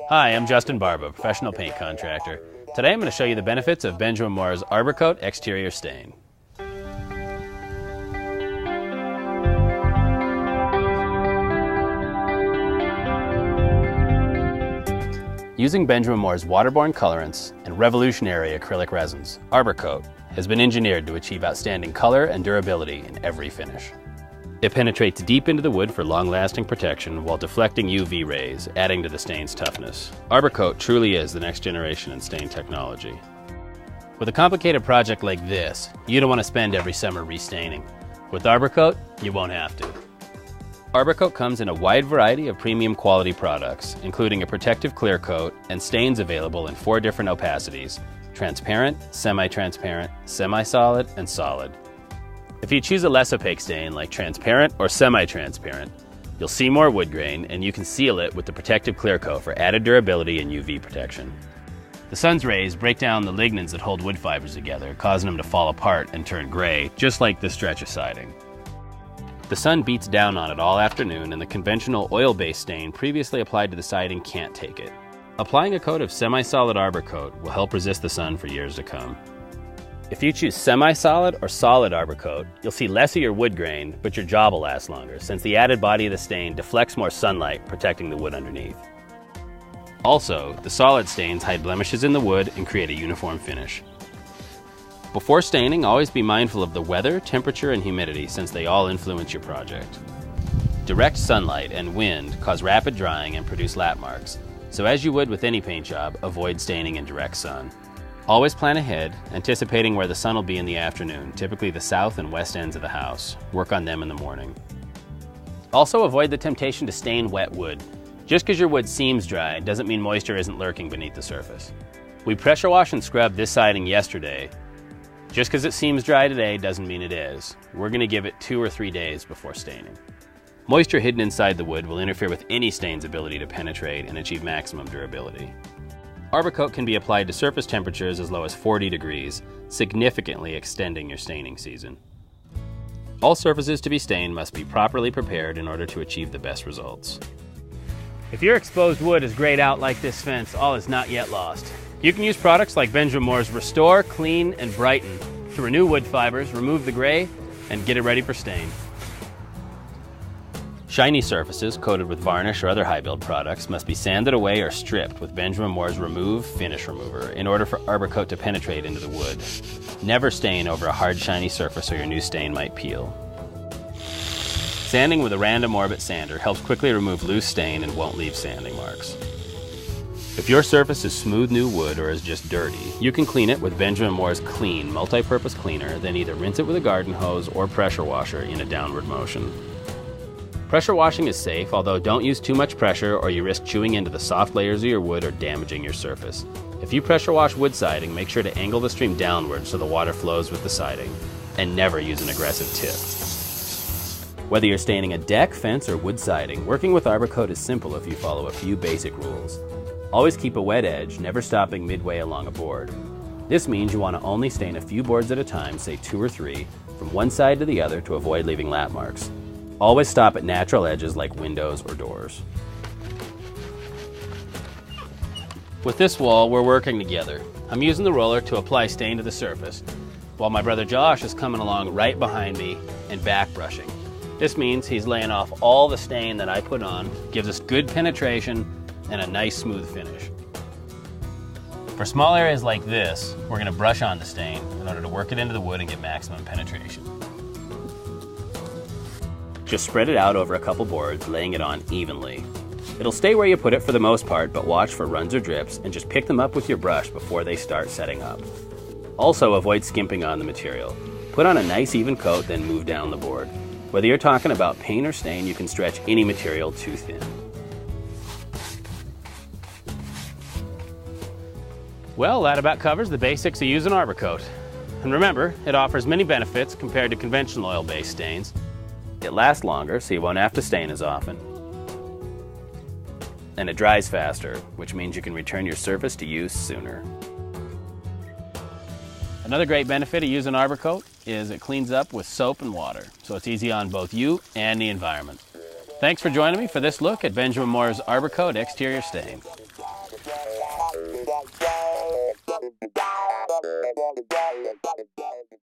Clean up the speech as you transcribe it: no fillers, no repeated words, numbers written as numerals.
Hi, I'm Justin Barba, professional paint contractor. Today I'm going to show you the benefits of Benjamin Moore's Arborcoat Exterior Stain. Using Benjamin Moore's waterborne colorants and revolutionary acrylic resins, Arborcoat has been engineered to achieve outstanding color and durability in every finish. It penetrates deep into the wood for long-lasting protection while deflecting UV rays, adding to the stain's toughness. Arborcoat truly is the next generation in stain technology. With a complicated project like this, you don't want to spend every summer restaining. With Arborcoat, you won't have to. Arborcoat comes in a wide variety of premium quality products, including a protective clear coat and stains available in 4 different opacities: transparent, semi-transparent, semi-solid, and solid. If you choose a less opaque stain like transparent or semi-transparent, you'll see more wood grain and you can seal it with the protective clear coat for added durability and UV protection. The sun's rays break down the lignins that hold wood fibers together, causing them to fall apart and turn gray, just like this stretch of siding. The sun beats down on it all afternoon and the conventional oil-based stain previously applied to the siding can't take it. Applying a coat of semi-solid Arborcoat will help resist the sun for years to come. If you choose semi-solid or solid Arborcoat, you'll see less of your wood grain, but your job will last longer since the added body of the stain deflects more sunlight, protecting the wood underneath. Also, the solid stains hide blemishes in the wood and create a uniform finish. Before staining, always be mindful of the weather, temperature, and humidity since they all influence your project. Direct sunlight and wind cause rapid drying and produce lap marks, so as you would with any paint job, avoid staining in direct sun. Always plan ahead, anticipating where the sun will be in the afternoon, typically the south and west ends of the house. Work on them in the morning. Also avoid the temptation to stain wet wood. Just because your wood seems dry doesn't mean moisture isn't lurking beneath the surface. We pressure wash and scrub this siding yesterday. Just because it seems dry today doesn't mean it is. We're going to give it 2 or 3 days before staining. Moisture hidden inside the wood will interfere with any stain's ability to penetrate and achieve maximum durability. Arborcoat can be applied to surface temperatures as low as 40 degrees, significantly extending your staining season. All surfaces to be stained must be properly prepared in order to achieve the best results. If your exposed wood is grayed out like this fence, all is not yet lost. You can use products like Benjamin Moore's Restore, Clean, and Brighten to renew wood fibers, remove the gray, and get it ready for stain. Shiny surfaces coated with varnish or other high-build products must be sanded away or stripped with Benjamin Moore's Remove Finish Remover in order for Arborcoat to penetrate into the wood. Never stain over a hard, shiny surface or your new stain might peel. Sanding with a random orbit sander helps quickly remove loose stain and won't leave sanding marks. If your surface is smooth new wood or is just dirty, you can clean it with Benjamin Moore's Clean multi-purpose cleaner, then either rinse it with a garden hose or pressure washer in a downward motion. Pressure washing is safe, although don't use too much pressure or you risk chewing into the soft layers of your wood or damaging your surface. If you pressure wash wood siding, make sure to angle the stream downward so the water flows with the siding, and never use an aggressive tip. Whether you're staining a deck, fence, or wood siding, working with Arborcoat is simple if you follow a few basic rules. Always keep a wet edge, never stopping midway along a board. This means you want to only stain a few boards at a time, say 2 or 3, from one side to the other to avoid leaving lap marks. Always stop at natural edges like windows or doors. With this wall, we're working together. I'm using the roller to apply stain to the surface, while my brother Josh is coming along right behind me and back brushing. This means he's laying off all the stain that I put on, gives us good penetration, and a nice smooth finish. For small areas like this, we're going to brush on the stain in order to work it into the wood and get maximum penetration. Just spread it out over a couple boards, laying it on evenly. It'll stay where you put it for the most part, but watch for runs or drips and just pick them up with your brush before they start setting up. Also, avoid skimping on the material. Put on a nice even coat, then move down the board. Whether you're talking about paint or stain, you can stretch any material too thin. Well, that about covers the basics of using Arborcoat. And remember, it offers many benefits compared to conventional oil-based stains. It lasts longer, so you won't have to stain as often. And it dries faster, which means you can return your surface to use sooner. Another great benefit of using Arborcoat is it cleans up with soap and water, so it's easy on both you and the environment. Thanks for joining me for this look at Benjamin Moore's Arborcoat exterior stain.